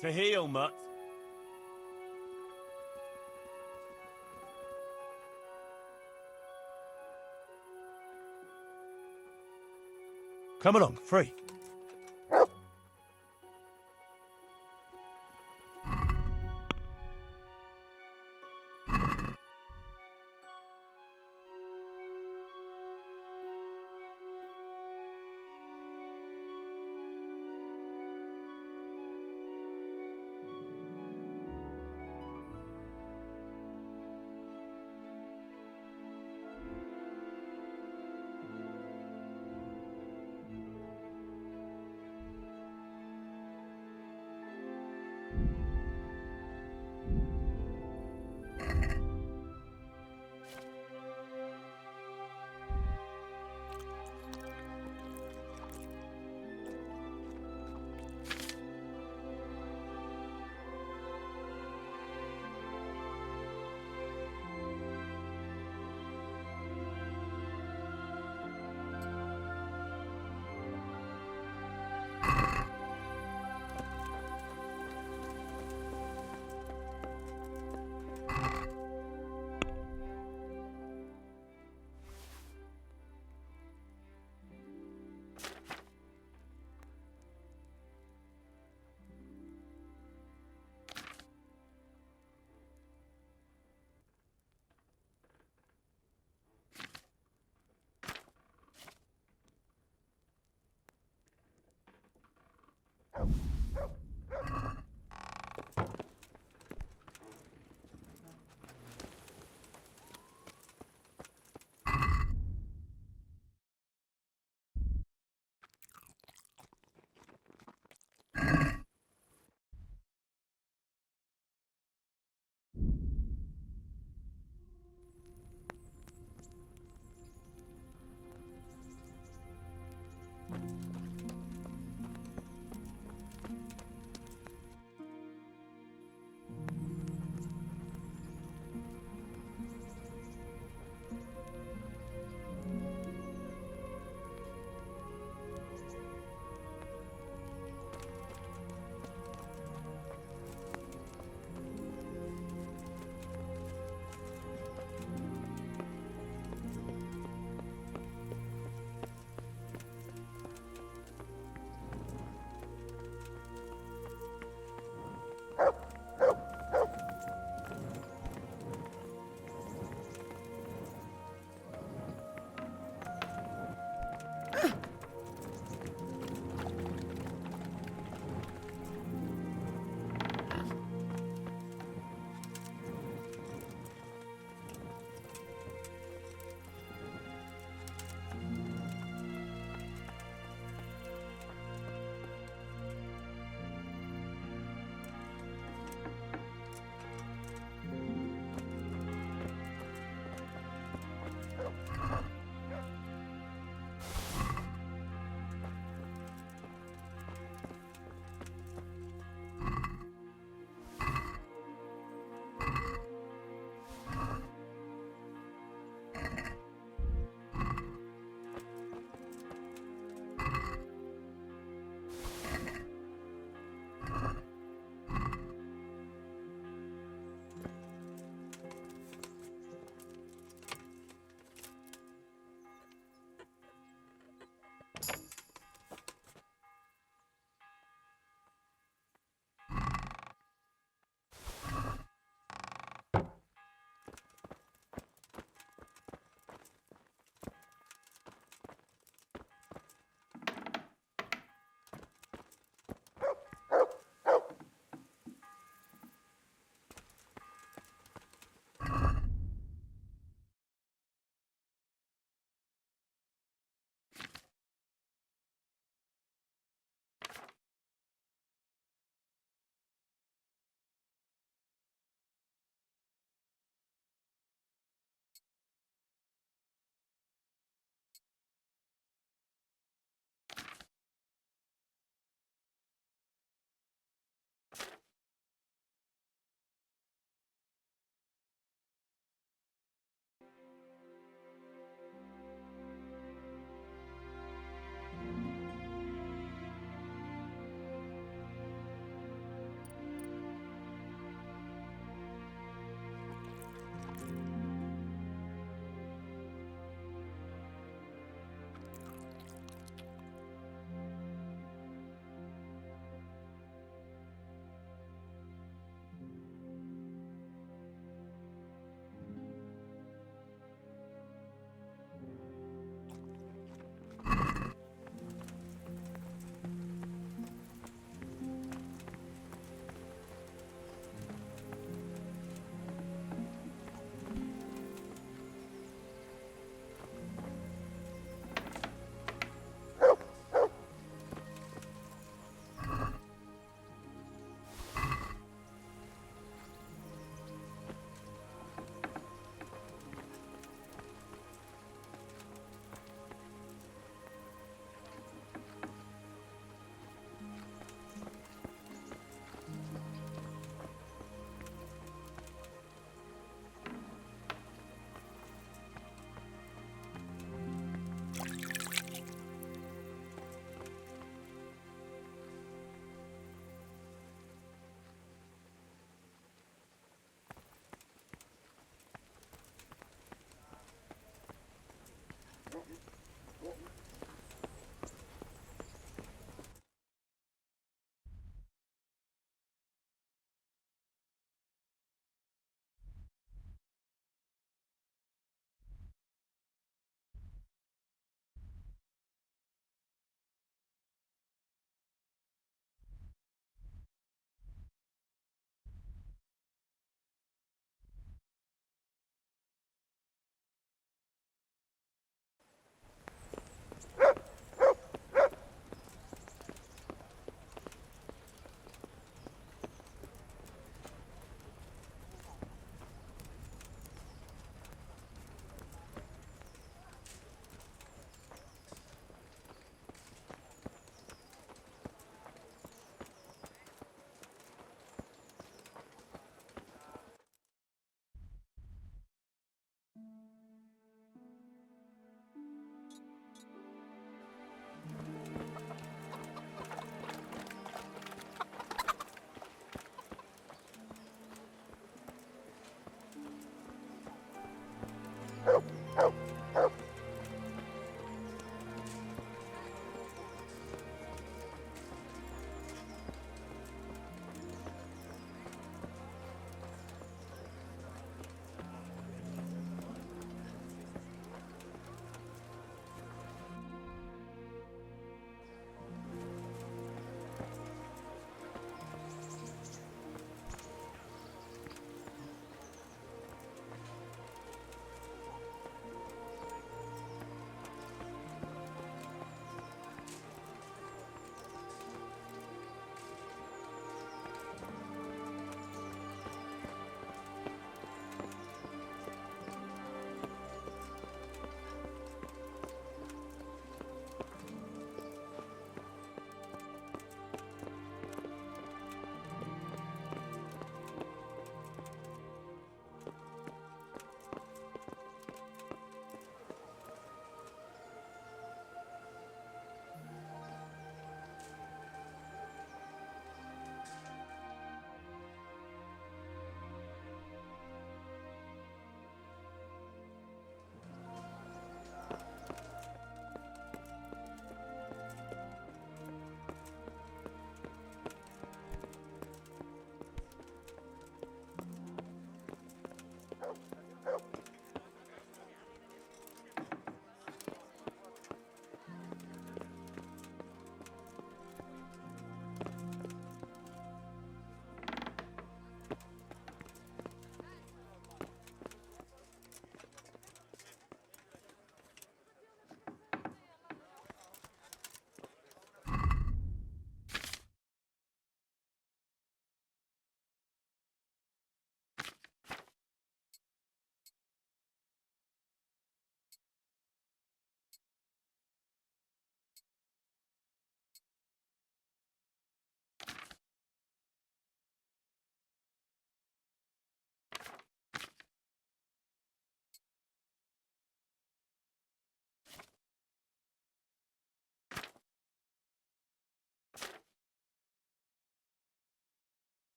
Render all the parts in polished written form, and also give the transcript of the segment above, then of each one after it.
To heal, mutt. Come along, free.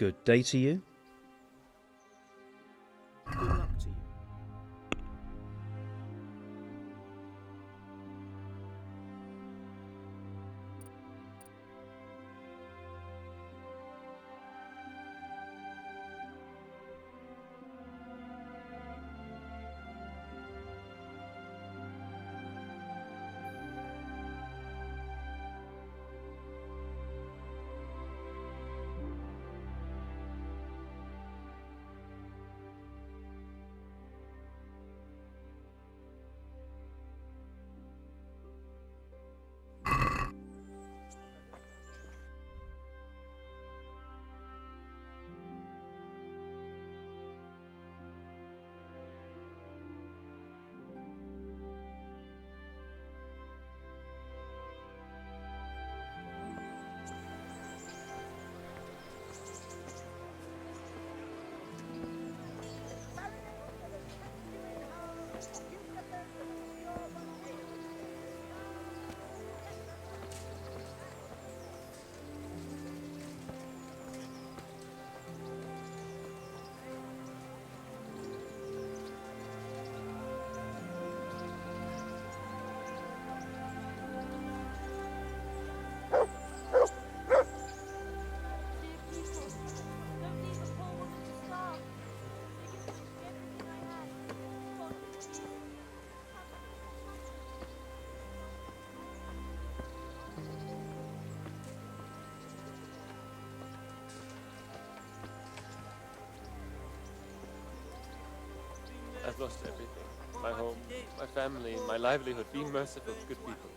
Good day to you. Good luck to you. I've lost everything. My home, my family, my livelihood. Be merciful, good people.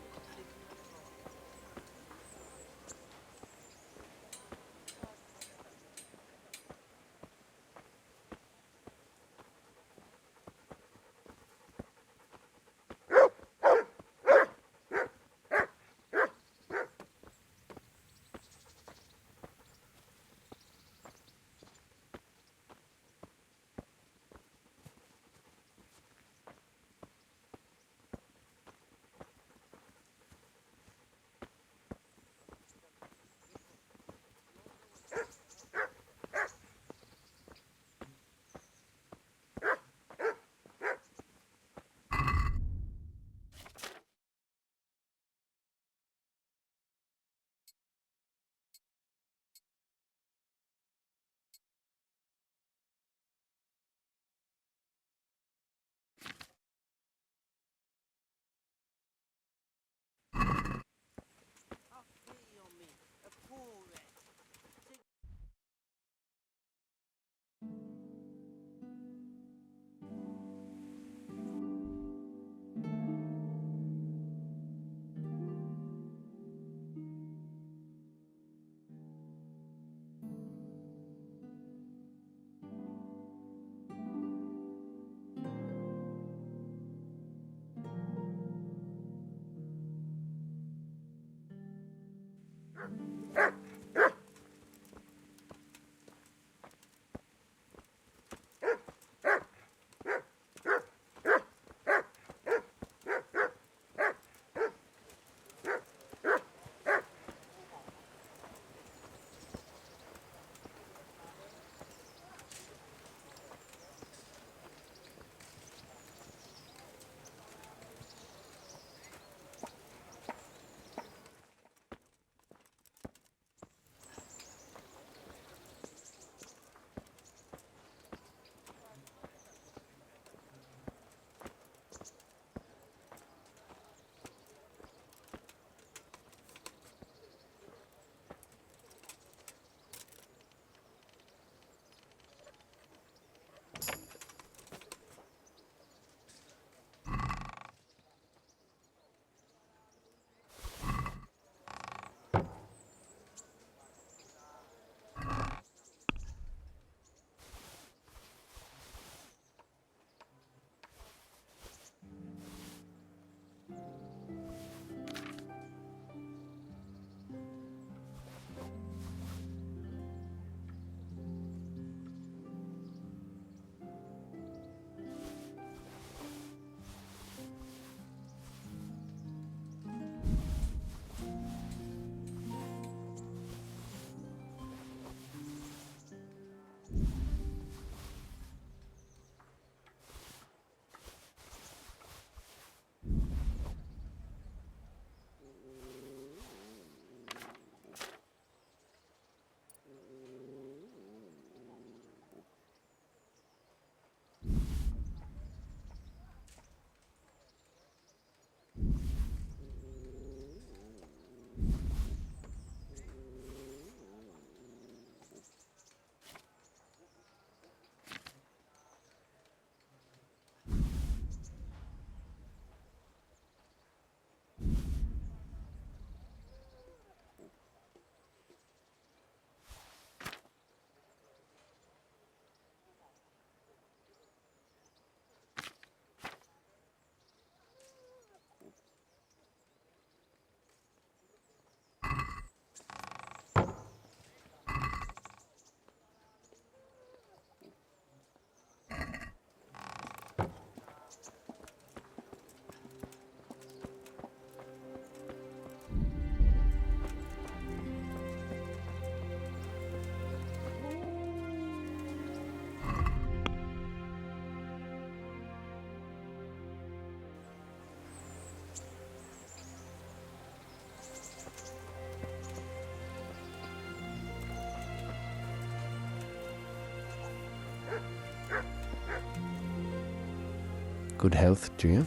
Good health to you.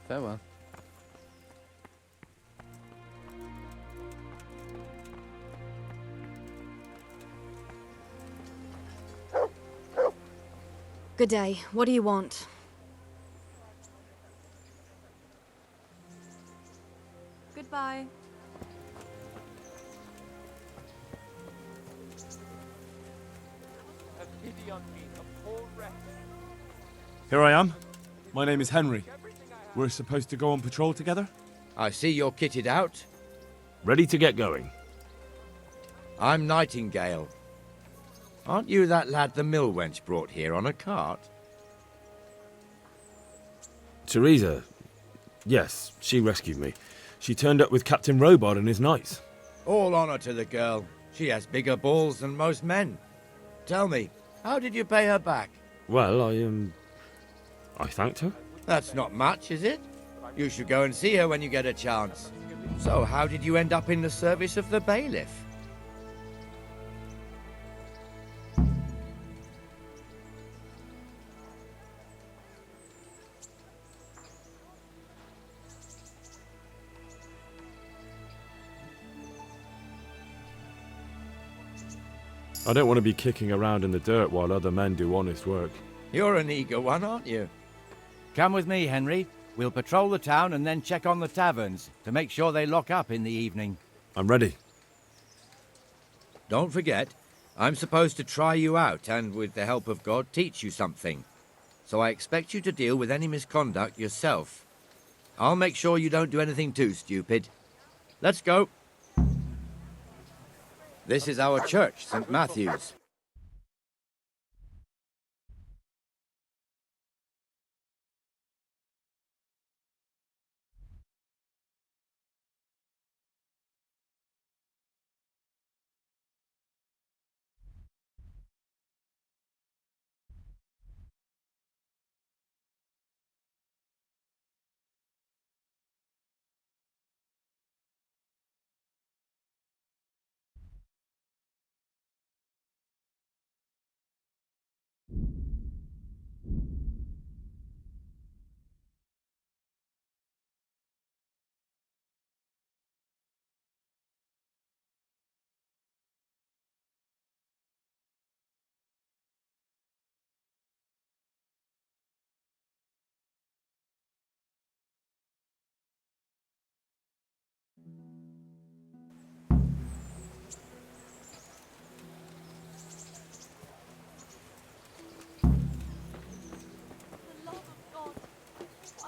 Farewell. Good day. What do you want? Goodbye. Have pity on me, a poor wretch. Here I am. My name is Henry. We're supposed to go on patrol together? I see you're kitted out. Ready to get going. I'm Nightingale. Aren't you that lad the mill wench brought here on a cart? Teresa. Yes, she rescued me. She turned up with Captain Robard and his knights. All honor to the girl. She has bigger balls than most men. Tell me, how did you pay her back? Well, I thanked her. That's not much, is it? You should go and see her when you get a chance. So, how did you end up in the service of the bailiff? I don't want to be kicking around in the dirt while other men do honest work. You're an eager one, aren't you? Come with me, Henry. We'll patrol the town and then check on the taverns to make sure they lock up in the evening. I'm ready. Don't forget, I'm supposed to try you out and, with the help of God, teach you something. So I expect you to deal with any misconduct yourself. I'll make sure you don't do anything too stupid. Let's go. This is our church, St. Matthew's.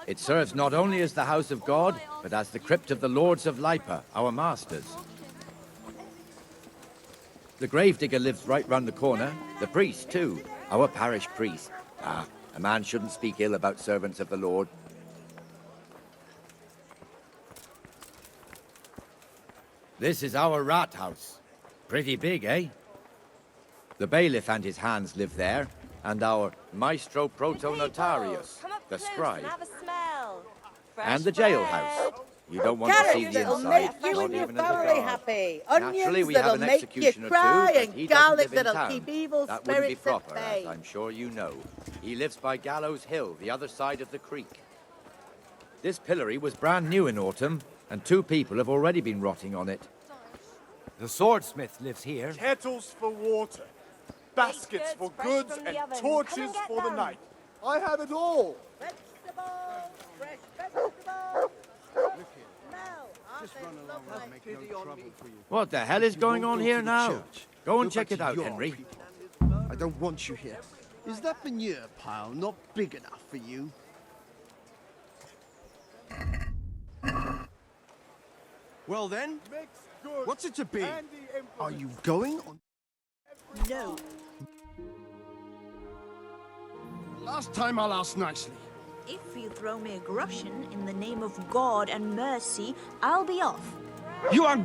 It serves not only as the house of God, but as the crypt of the lords of Lipa, our masters. The gravedigger lives right round the corner. The priest, too. Our parish priest. Ah, a man shouldn't speak ill about servants of the Lord. This is our rat house. Pretty big, eh? The bailiff and his hands live there, and our maestro proto-notarius, the scribe. And the jailhouse. You don't want to see the inside, you not and your even as a family guard. happy. Naturally, Onions we have that'll an make you executioner cry, too, but and he doesn't garlic live in that'll town. keep evil That wouldn't be spirits proper, at bay. as I'm sure you know. He lives by Gallows Hill, the other side of the creek. This pillory was brand new in autumn, and 2 people have already been rotting on it. The swordsmith lives here. Kettles for water, baskets for goods, and torches for the night. I have it all. Vegetables, fresh vegetables. Now, Just run along and make no trouble for you. What the hell is going on here now? Go and check it out, Henry. I don't want you here. Is that manure pile not big enough for you? Well then, what's it to be? Are you going on? no. Last time I'll ask nicely. If you throw me a groschen in the name of God and mercy, I'll be off. You are...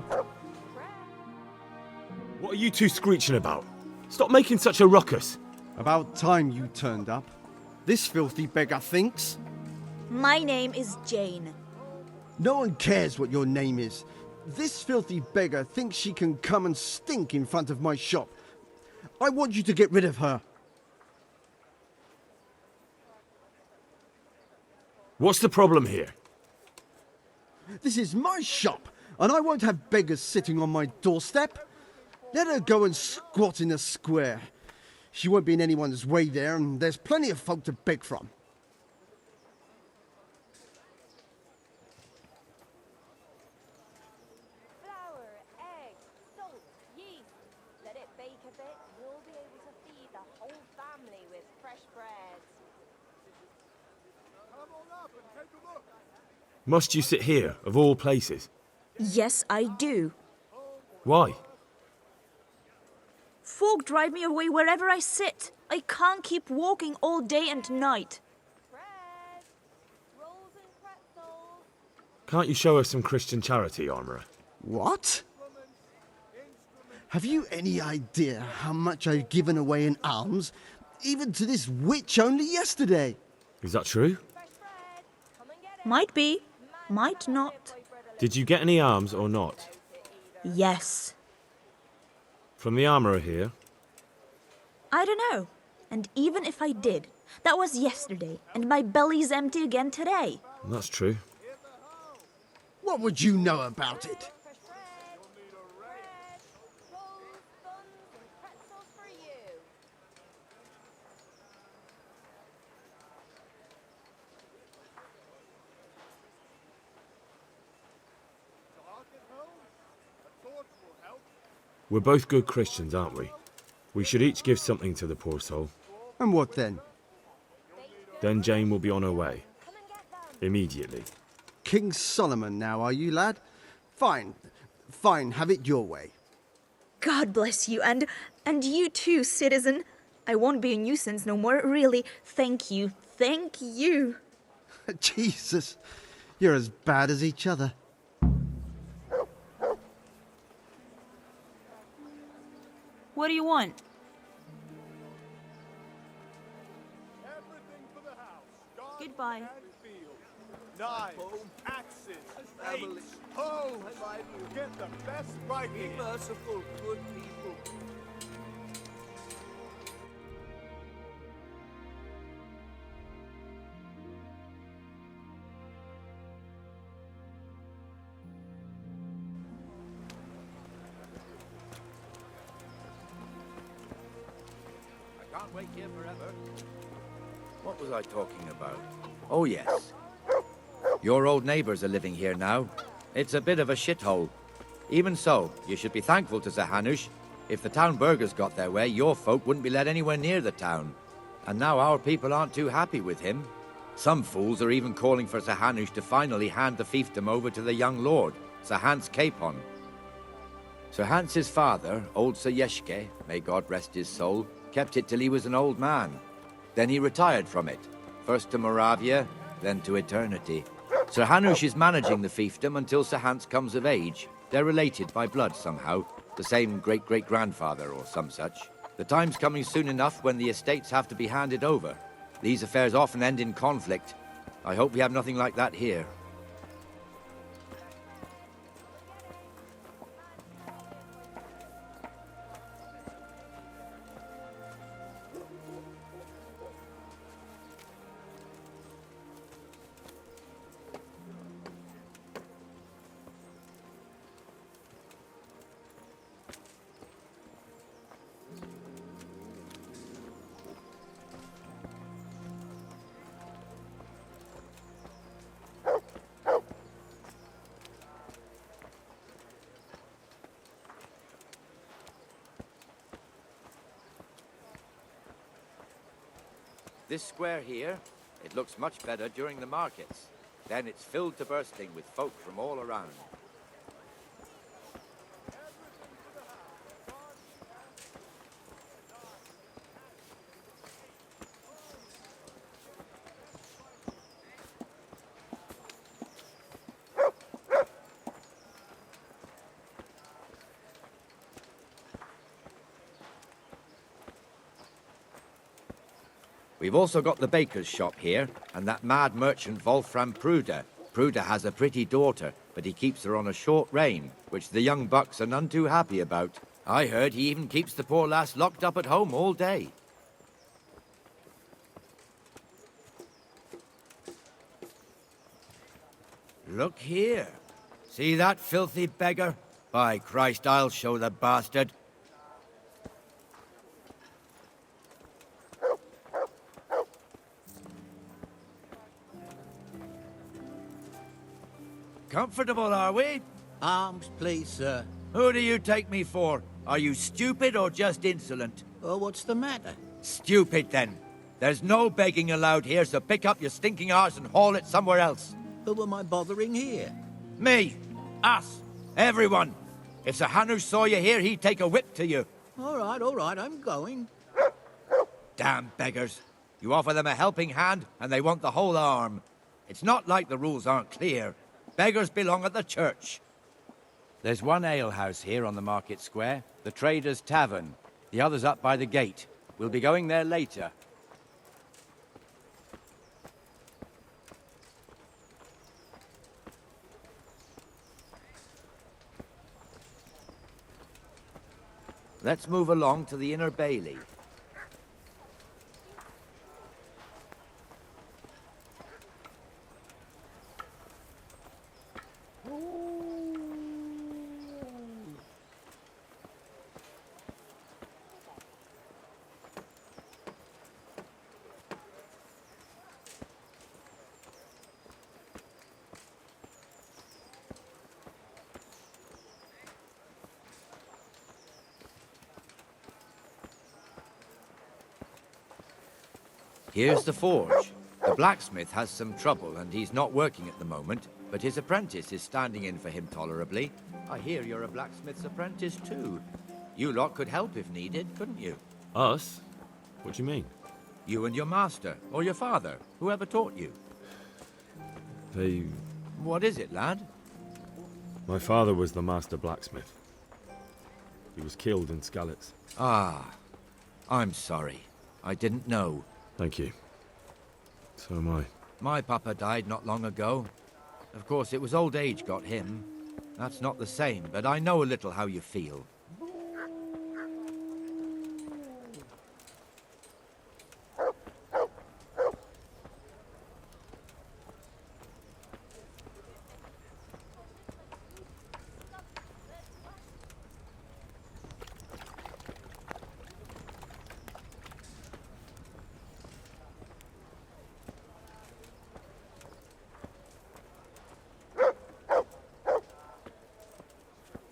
What are you two screeching about? Stop making such a ruckus. About time you turned up. This filthy beggar thinks. My name is Jane. No one cares what your name is. This filthy beggar thinks she can come and stink in front of my shop. I want you to get rid of her. What's the problem here? This is my shop, and I won't have beggars sitting on my doorstep. Let her go and squat in the square. She won't be in anyone's way there, and there's plenty of folk to beg from. Flour, egg, salt, yeast. Let it bake a bit, you'll be able to feed the whole family with fresh bread. Come on up and take a look. Must you sit here, of all places? Yes, I do. Why? Folk drive me away wherever I sit. I can't keep walking all day and night. Bread, rolls and pretzels. Can't you show us some Christian charity, Armourer? What? Have you any idea how much I've given away in alms, even to this witch only yesterday? Is that true? Might be, might not. Did you get any alms or not? Yes. From the Armourer here? I don't know. And even if I did, that was yesterday, and my belly's empty again today. That's true. What would you know about it? We're both good Christians, aren't we? We should each give something to the poor soul. And what then? Then Jane will be on her way. Immediately. King Solomon now, are you, lad? Fine. Fine, have it your way. God bless you, and you too, citizen. I won't be a nuisance no more, really. Thank you, thank you. Jesus, you're as bad as each other. What do you want? Everything for the house. Garden Goodbye. and field. Knives, axes, family, hoes. Get the best right here. Be merciful, good people. Can't wait here forever. What was I talking about? Oh, yes. Your old neighbors are living here now. It's a bit of a shithole. Even so, you should be thankful to Sir Hanush. If the town burghers got their way, your folk wouldn't be let anywhere near the town. And now our people aren't too happy with him. Some fools are even calling for Sir Hanush to finally hand the fiefdom over to the young lord, Sir Hans Capon. Sir Hans's father, old Sir Yeshke, may God rest his soul, kept it till he was an old man. Then he retired from it, first to Moravia, then to eternity. Sir Hanush is managing the fiefdom until Sir Hans comes of age. They're related by blood somehow, the same great-great-grandfather or some such. The time's coming soon enough when the estates have to be handed over. These affairs often end in conflict. I hope we have nothing like that here. This square here, it looks much better during the markets. Then it's filled to bursting with folk from all around. We've also got the baker's shop here, and that mad merchant Wolfram Pruder. Pruder has a pretty daughter, but he keeps her on a short rein, which the young bucks are none too happy about. I heard he even keeps the poor lass locked up at home all day. Look here. See that filthy beggar? By Christ, I'll show the bastard. Comfortable, are we? Arms, please, sir. Who do you take me for? Are you stupid or just insolent? Oh, what's the matter? Stupid, then. There's no begging allowed here, so pick up your stinking arse and haul it somewhere else. Who am I bothering here? Me. Us. Everyone. If Sir Hanush saw you here, he'd take a whip to you. All right, I'm going. Damn beggars. You offer them a helping hand, and they want the whole arm. It's not like the rules aren't clear. Beggars belong at the church. There's one alehouse here on the market square, the Trader's Tavern. The other's up by the gate. We'll be going there later. Let's move along to the Inner Bailey. Here's the forge. The blacksmith has some trouble and he's not working at the moment, but his apprentice is standing in for him tolerably. I hear you're a blacksmith's apprentice too. You lot could help if needed, couldn't you? Us? What do you mean? You and your master, or your father, whoever taught you. They... What is it, lad? My father was the master blacksmith. He was killed in Skalitz. Ah, I'm sorry. I didn't know. Thank you. So am I. My papa died not long ago. Of course, it was old age got him. That's not the same, but I know a little how you feel.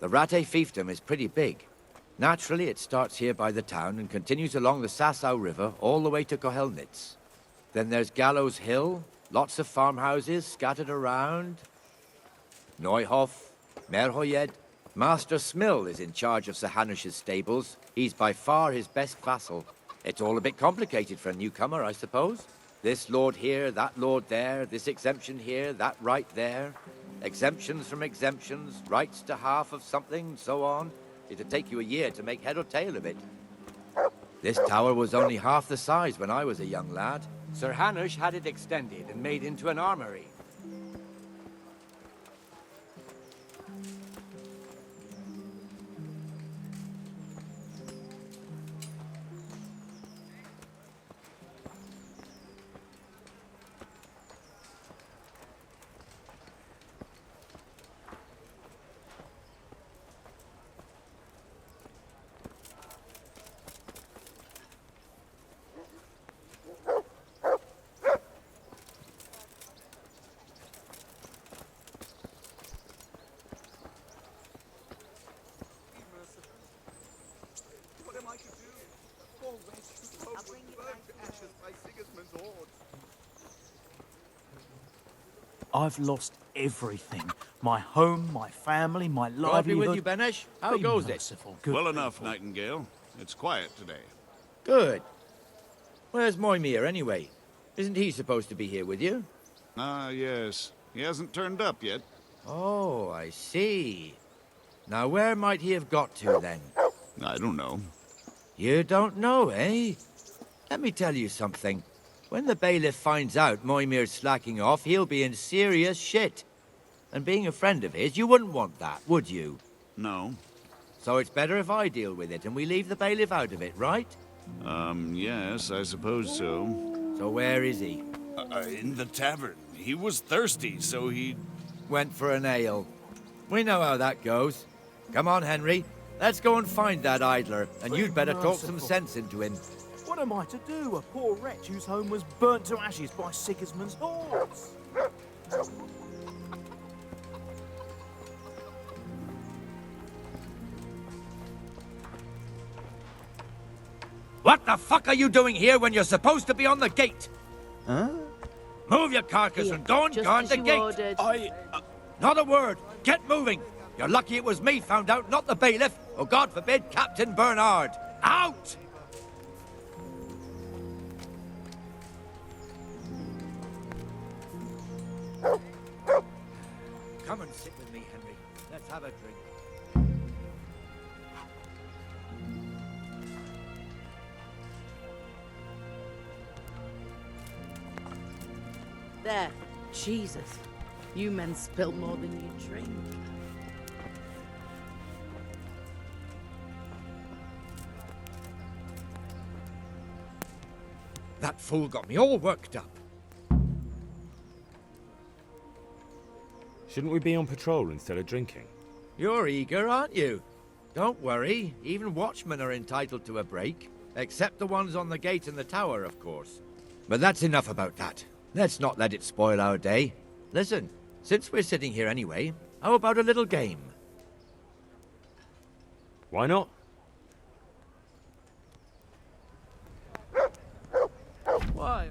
The Rate fiefdom is pretty big. Naturally, it starts here by the town and continues along the Sasau River all the way to Kohelnitz. Then there's Gallows Hill, lots of farmhouses scattered around. Neuhof, Merhoyed. Master Smill is in charge of Sir Hanush's stables. He's by far his best vassal. It's all a bit complicated for a newcomer, I suppose. This lord here, that lord there, this exemption here, that right there. Exemptions from exemptions, rights to half of something, so on. It'd take you a year to make head or tail of it. This tower was only half the size when I was a young lad. Sir Hanush had it extended and made into an armory. I've lost everything. My home, my family, my livelihood. God be with you, Benesh. How goes it? Well enough, Nightingale. It's quiet today. Good. Where's Moimir, anyway? Isn't he supposed to be here with you? Ah, yes. He hasn't turned up yet. Oh, I see. Now, where might he have got to, then? I don't know. You don't know, eh? Let me tell you something. When the bailiff finds out Moimir's slacking off, he'll be in serious shit. And being a friend of his, you wouldn't want that, would you? No. So it's better if I deal with it and we leave the bailiff out of it, right? Yes, I suppose so. So where is he? In the tavern. He was thirsty, so he... went for an ale. We know how that goes. Come on, Henry. Let's go and find that idler, and you'd better talk some sense into him. What am I to do? A poor wretch whose home was burnt to ashes by Sigismund's hordes. What the fuck are you doing here when you're supposed to be on the gate? Huh? Move your carcass Here, and go and just guard as the you gate. ordered. Not a word. Get moving. You're lucky it was me found out, not the bailiff, or God forbid, Captain Bernard. Out! Come and sit with me, Henry. Let's have a drink. There. Jesus. You men spill more than you drink. That fool got me all worked up. Shouldn't we be on patrol instead of drinking? You're eager, aren't you? Don't worry, even watchmen are entitled to a break. Except the ones on the gate and the tower, of course. But that's enough about that. Let's not let it spoil our day. Listen, since we're sitting here anyway, how about a little game? Why not? Why?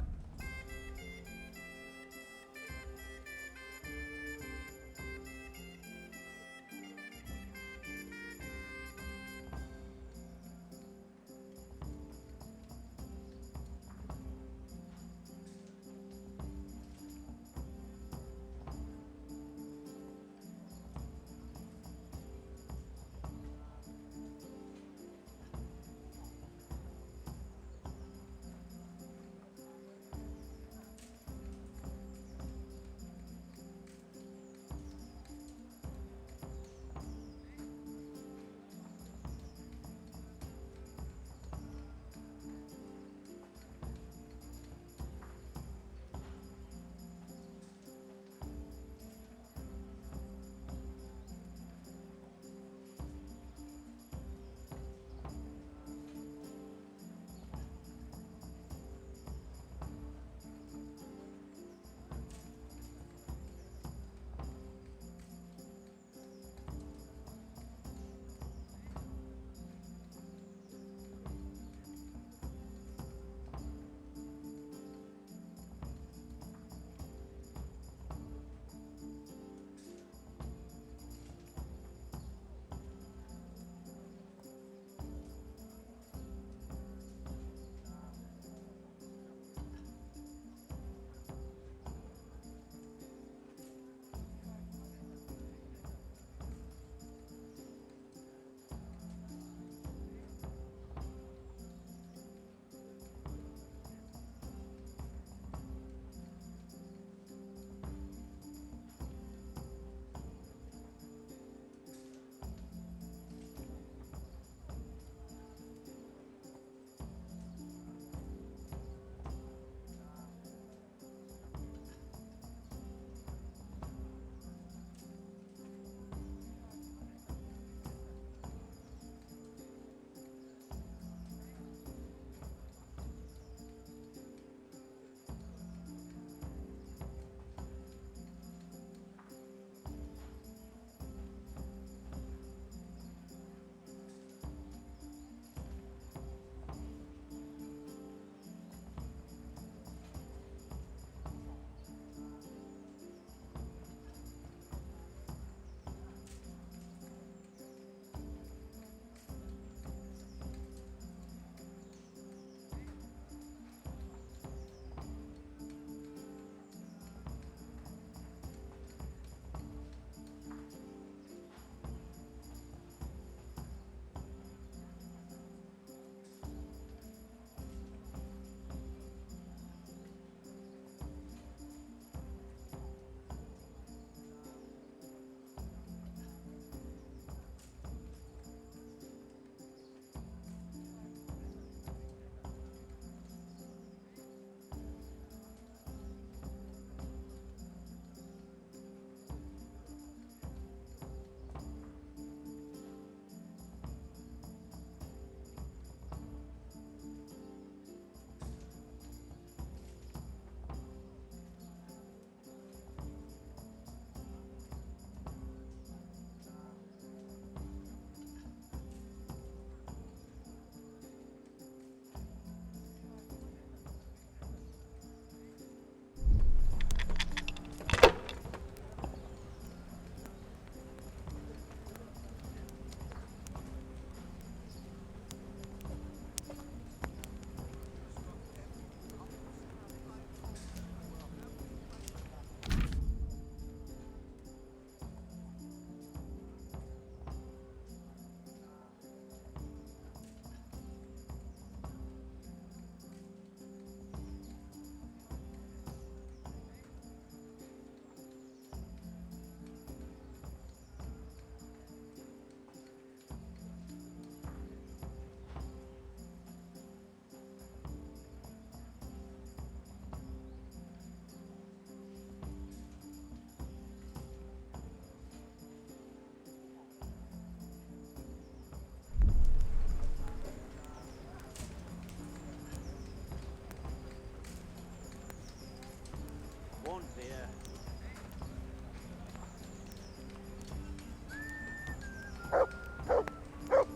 on, dear.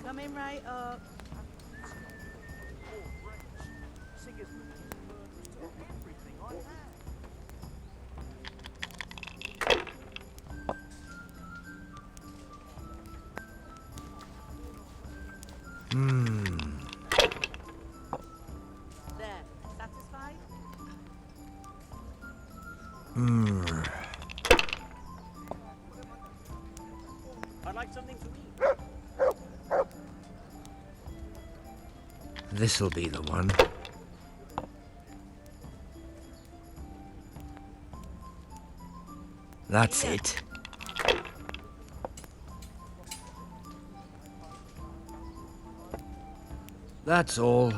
Coming right up. There. Satisfied? I'd like something to eat. This'll be the one. That's it. That's all.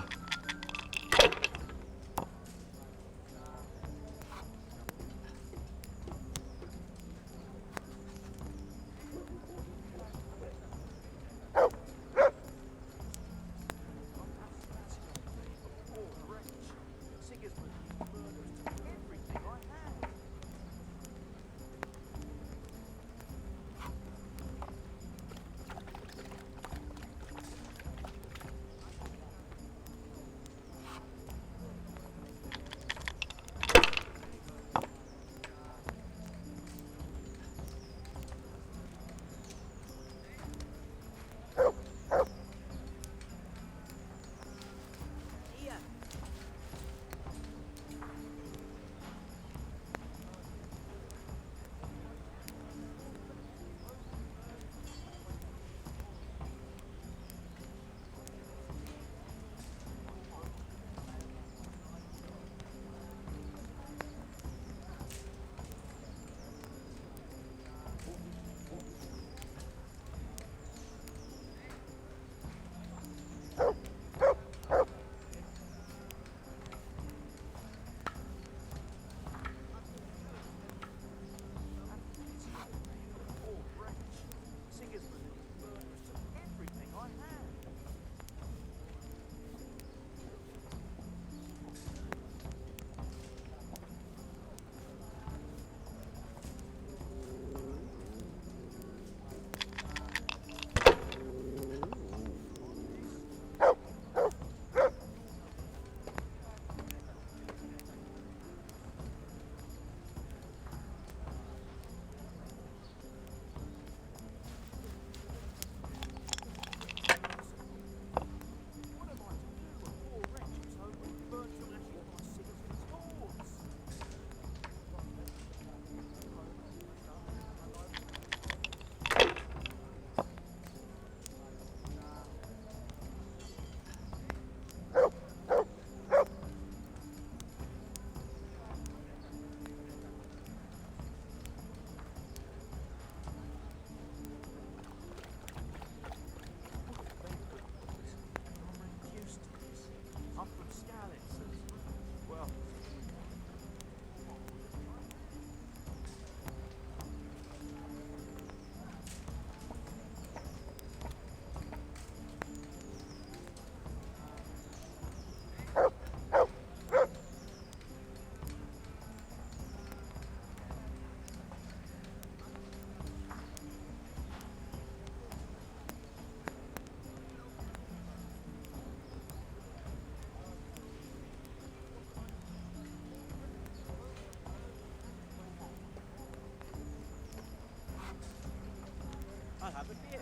I'll have a beer.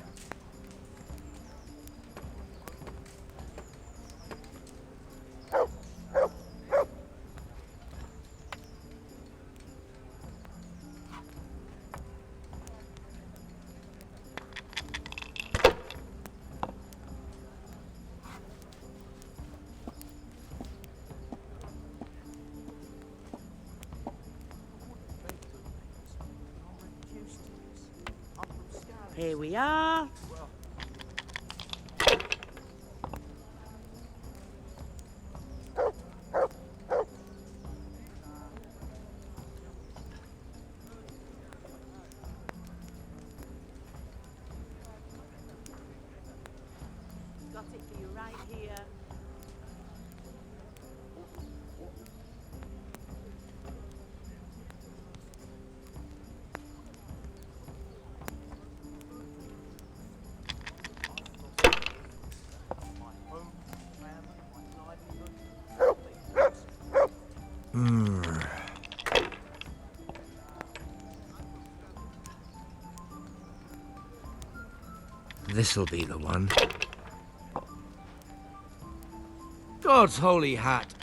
Here we are. Got it for you right here. This'll be the one. God's holy hat!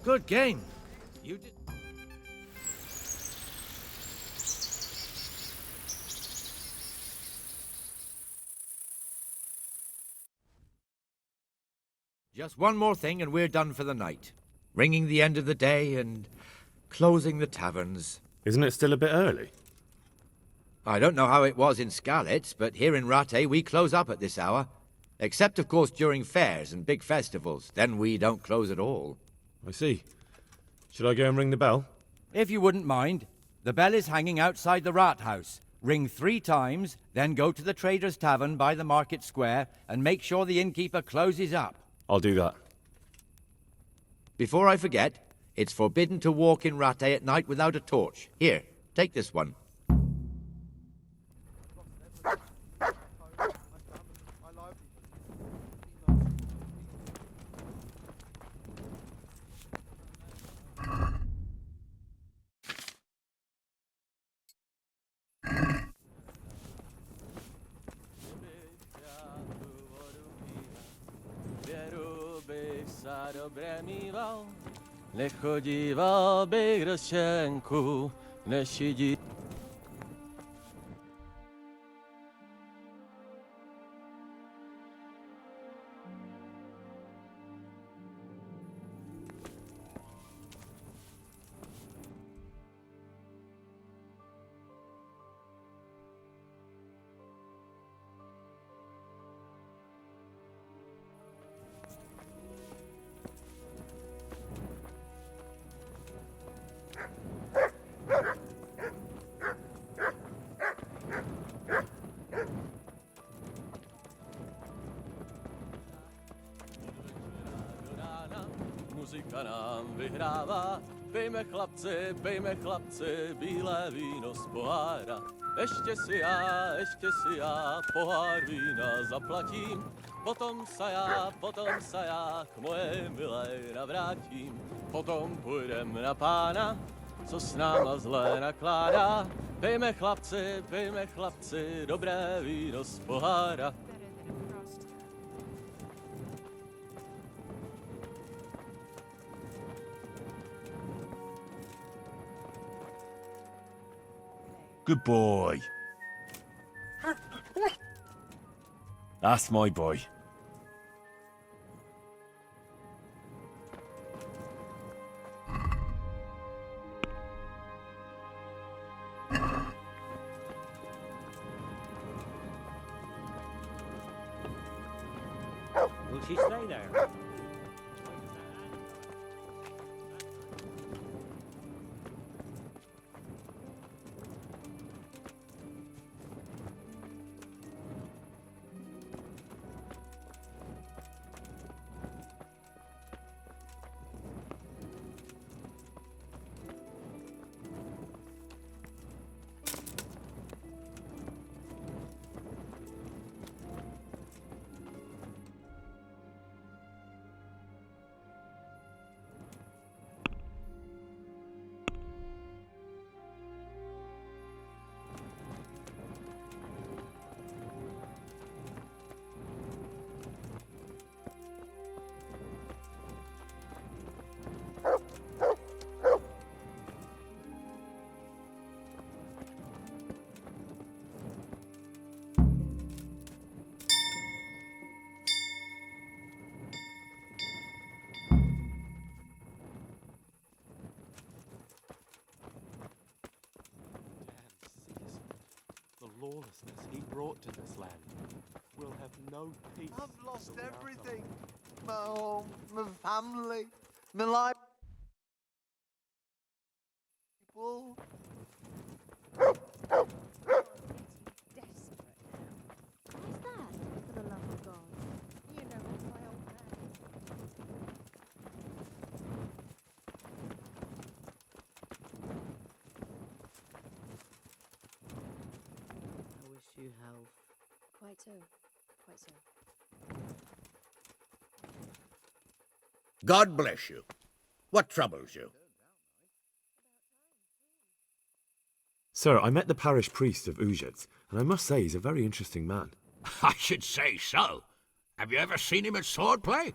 Good game. You did. Just one more thing and we're done for the night. Ringing the end of the day and closing the taverns. Isn't it still a bit early? I don't know how it was in Skalitz, but here in Rattay we close up at this hour. Except, of course, during fairs and big festivals. Then we don't close at all. I see. Should I go and ring the bell? If you wouldn't mind. The bell is hanging outside the Rathaus. Ring 3 times, then go to the Trader's Tavern by the Market Square and make sure the innkeeper closes up. I'll do that. Before I forget, it's forbidden to walk in Rattay at night without a torch. Here, take this one. Dobré mýval, nechodíval bych do šenku, nešidí. Muzika nám vyhrává, pejme chlapci, bílé víno z pohára. Ještě si já, pohár vína zaplatím, potom se já k moje milé navrátím. Potom půjdem na pána, co s náma zlé nakládá. Pejme chlapci, dobré víno z pohára. Good boy. That's my boy. Will she stay there? lawlessness he brought to this land, we'll have no peace. I've lost everything. My home, my family, my life. People. Desperate now. What's that? For the love of God. You know, that's my old man. I wish you health. Quite so. Quite so. God bless you. What troubles you? Sir, I met the parish priest of Uzhitz, and I must say he's a very interesting man. I should say so. Have you ever seen him at swordplay?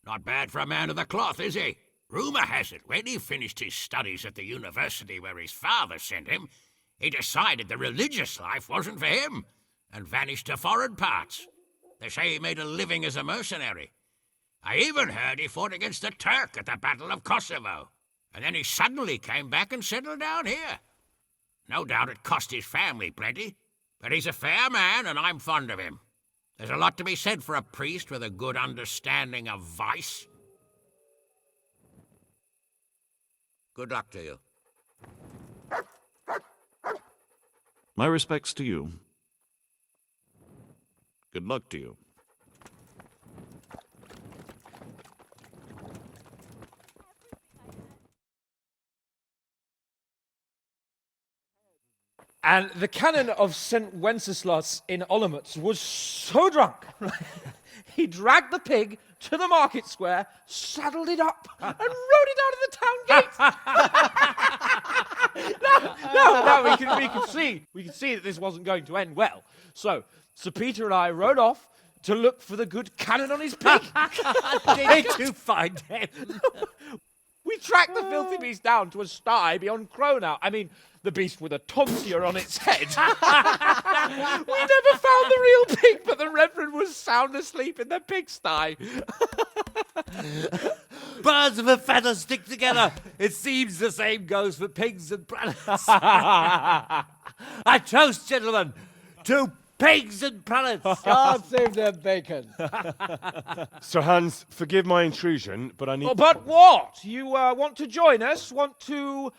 Not bad for a man of the cloth, is he? Rumour has it, when he finished his studies at the university where his father sent him, he decided the religious life wasn't for him, and vanished to foreign parts. They say he made a living as a mercenary. I even heard he fought against the Turk at the Battle of Kosovo, and then he suddenly came back and settled down here. No doubt it cost his family plenty, but he's a fair man and I'm fond of him. There's a lot to be said for a priest with a good understanding of vice. Good luck to you. My respects to you. Good luck to you. And the canon of St. Wenceslas in Olomouc was so drunk, he dragged the pig to the market square, saddled it up, and rode it out of the town gate. No, we can see that this wasn't going to end well. So, Sir Peter and I rode off to look for the good canon on his pig. Did you find him? We tracked the filthy beast down to a sty beyond Cronau. I mean, the beast with a tonsure on its head. We never found the real pig, but the Reverend was sound asleep in the pigsty. Birds of a feather stick together. It seems the same goes for pigs and planets. I toast, gentlemen, to pigs and planets. God save their bacon. Sir Hans, forgive my intrusion, but I need... Oh, but what? You want to join us? Want to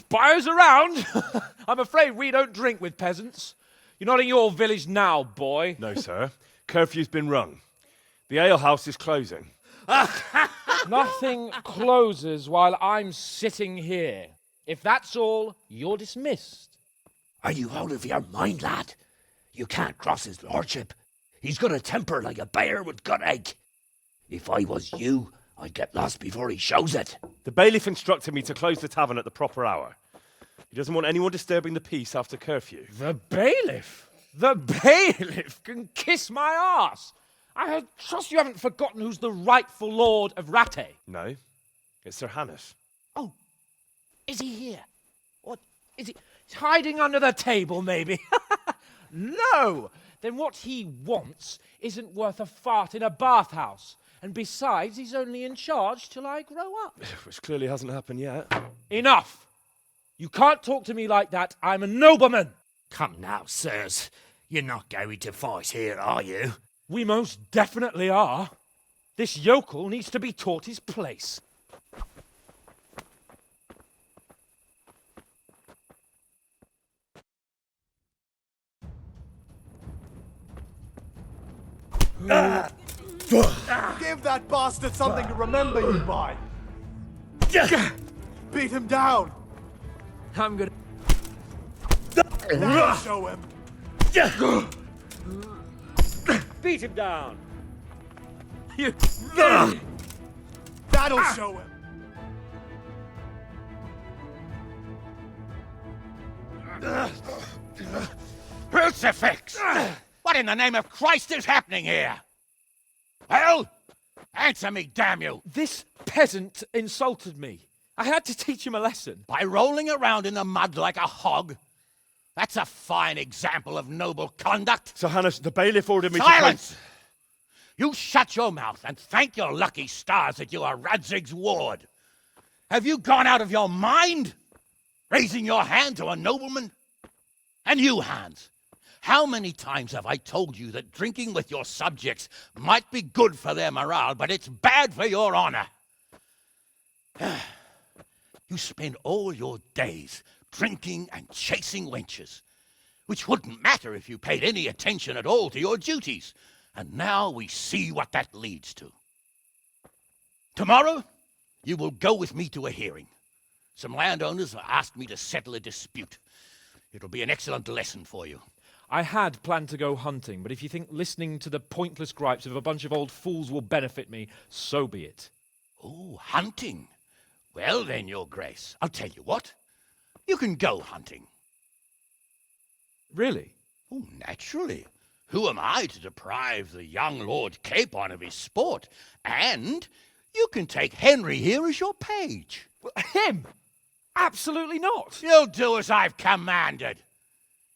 buy us around? I'm afraid we don't drink with peasants. You're not in your village now, boy. No, sir. Curfew's been rung. The alehouse is closing. Nothing closes while I'm sitting here. If that's all, you're dismissed. Are you out of your mind, lad? You can't cross his lordship. He's got a temper like a bear with gut ache. If I was you, I'd get lost before he shows it. The bailiff instructed me to close the tavern at the proper hour. He doesn't want anyone disturbing the peace after curfew. The bailiff? The bailiff can kiss my arse. I trust you haven't forgotten who's the rightful lord of Rattay. No, it's Sir Hannes. Oh, is he here? What, is he he's hiding under the table, maybe? No! Then what he wants isn't worth a fart in a bathhouse. And besides, he's only in charge till I grow up. Which clearly hasn't happened yet. Enough! You can't talk to me like that. I'm a nobleman. Come now, sirs. You're not going to fight here, are you? We most definitely are. This yokel needs to be taught his place. Give that bastard something to remember you by. Beat him down. I'm gonna... That'll show him. Beat him down. You... That'll show him. Crucifix! What in the name of Christ is happening here? Well, answer me, damn you! This peasant insulted me. I had to teach him a lesson. By rolling around in the mud like a hog? That's a fine example of noble conduct. Sir Hannes, the bailiff ordered me Silence! to... You shut your mouth and thank your lucky stars that you are Radzig's ward. Have you gone out of your mind? Raising your hand to a nobleman? And you, Hans, How many times have I told you that drinking with your subjects might be good for their morale, but it's bad for your honor? You spend all your days drinking and chasing wenches, which wouldn't matter if you paid any attention at all to your duties. And now we see what that leads to. Tomorrow, you will go with me to a hearing. Some landowners have asked me to settle a dispute. It'll be an excellent lesson for you. I had planned to go hunting, but if you think listening to the pointless gripes of a bunch of old fools will benefit me, so be it. Oh, hunting? Well then, Your Grace, I'll tell you what. You can go hunting. Really? Oh, naturally. Who am I to deprive the young Lord Capon of his sport? And you can take Henry here as your page. Him? Absolutely not. You'll do as I've commanded.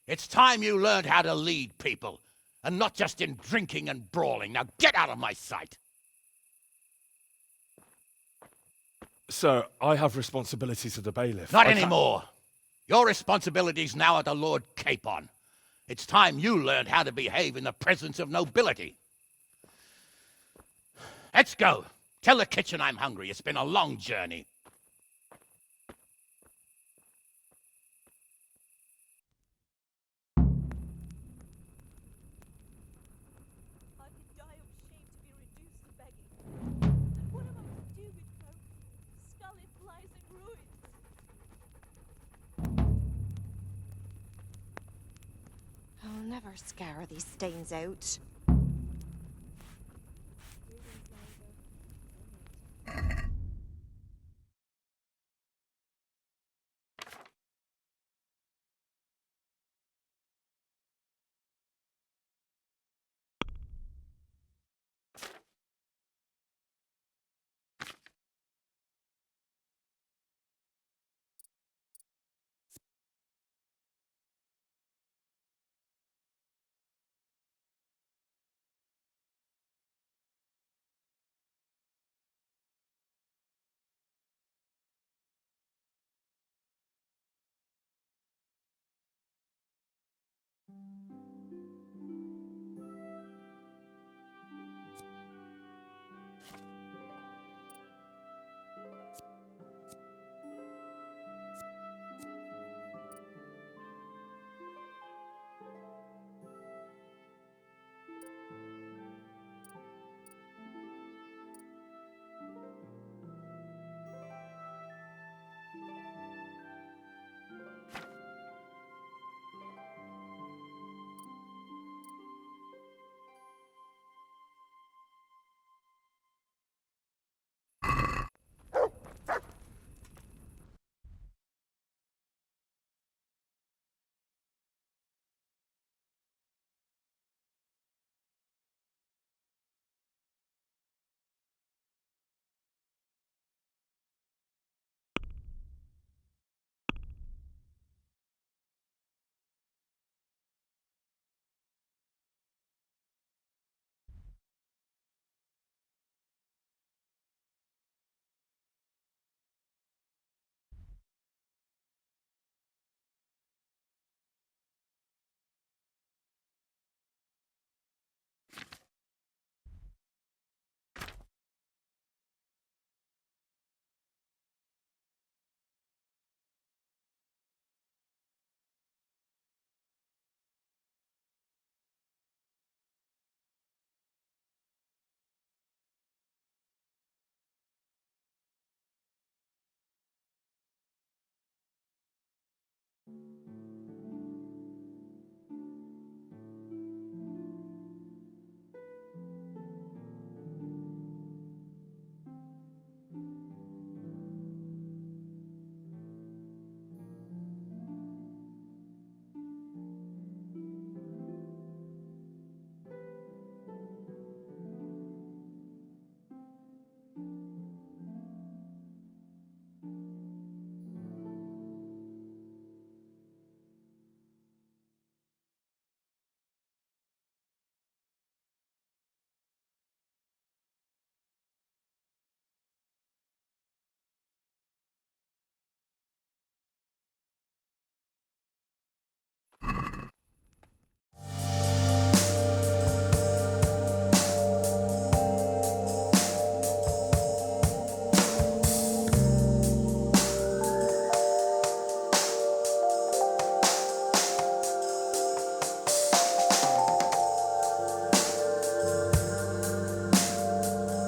It's time you learned how to lead people, and not just in drinking and brawling. Now get out of my sight. Sir, I have responsibilities to the bailiff. Not anymore. Your responsibilities now are to Lord Capon. It's time you learned how to behave in the presence of nobility. Let's go. Tell the kitchen I'm hungry. It's been a long journey. I'll never scour these stains out.